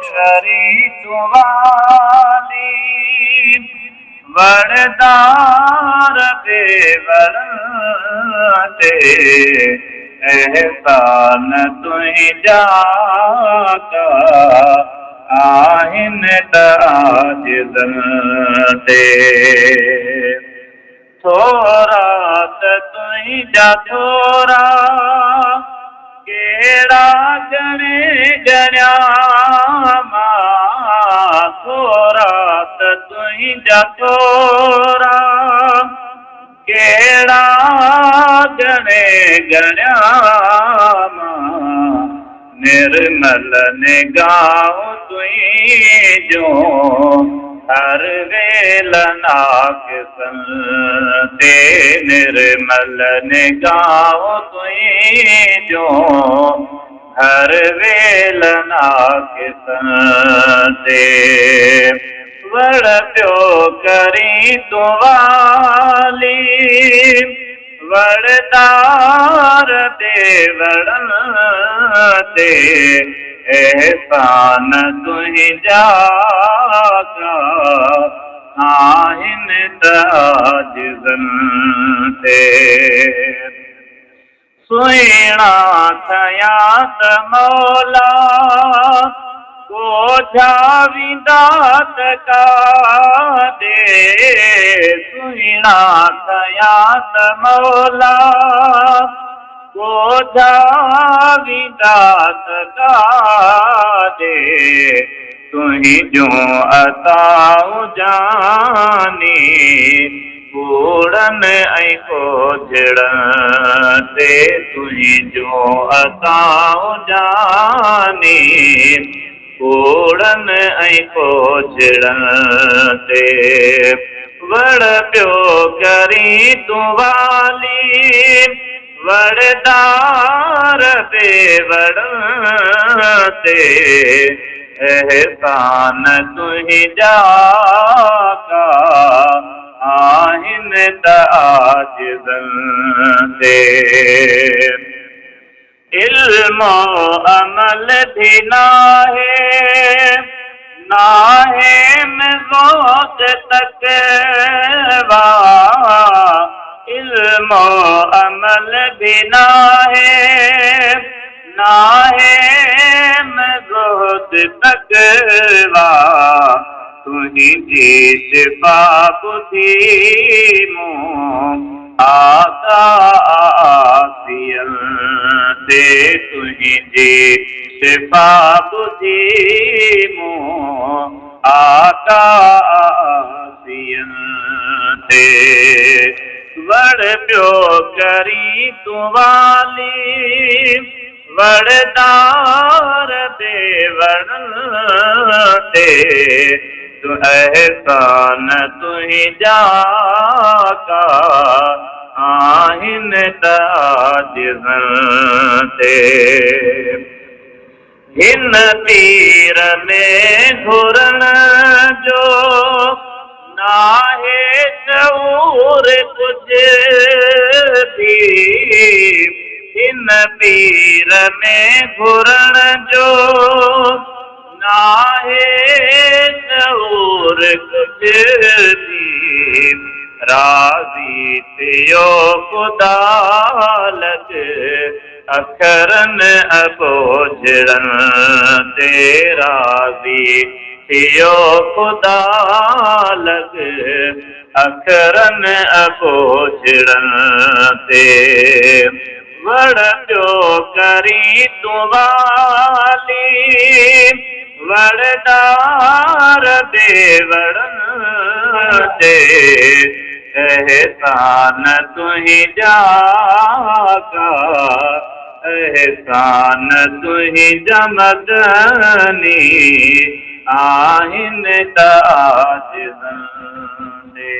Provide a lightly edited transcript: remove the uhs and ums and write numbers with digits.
करी तुवाली वरदार देवर ते एहसान तुंहिंजा का आहिनि ताजिदन ते थोरा त तुंहिंजा थोरा केड़ा गणे गणिया मां थोरा त तुंहिंजा थोरा केड़ा गणे गणिया मां निर्मल निगाह तुंहिंजो हर वेल नाकिसन ते निर्मल निगाह तुंहिंजो हर वेल नाकिसन ते वड़ पियो करी तुवाली वरदार देवरन ते एहसान तुंहिंजा का आहिनि ताजिदन ते सुहिणा थया त मौला कोझा विंदा त काॾे सुहिणा थया त मौला कोझा विंदा त काॾे तुंहिंजो अताऊं जानी कूड़न ऐं कोझड़न ते तुंहिंजो अताऊं जानी कूड़न ऐं कोझड़न ते वड़ पियो करी तुवाली वरदार देवरन ते एहसान तुंहिंजा का आहिनि ताजिदन ते इल्म अमल भी नाहे में ज़ौक़ तक़वा इल्म अमल भी नाहे में ज़ौक़ तक़वा तुंहिंजी शिफ़ा ॿुधी मूं आका आसियन ते तुंहिंजी शिफ़ा ॿुधी मूं आका आसियन ते वड़ पियो करी तुवाली वरदार देवरन ते तू एहसान तुंहिंजा का आहिनि ताजिदन ते हिन पीर में घुरण जो नाहे शऊर कुझु भी हिन पीर में घुरण जो नाहे शऊर कुझु भी राज़ी थियो ख़ुदा लॻ अखरन अबोझड़न ते राज़ी थियो ख़ुदा लॻ अखरन अबोझड़न ते वड़ पियो करी तुवाली वरदार देवरन ते एहसान तुंहिंजा का एहसान तुंहिंजा मदनी आहिनि ताजिदन ते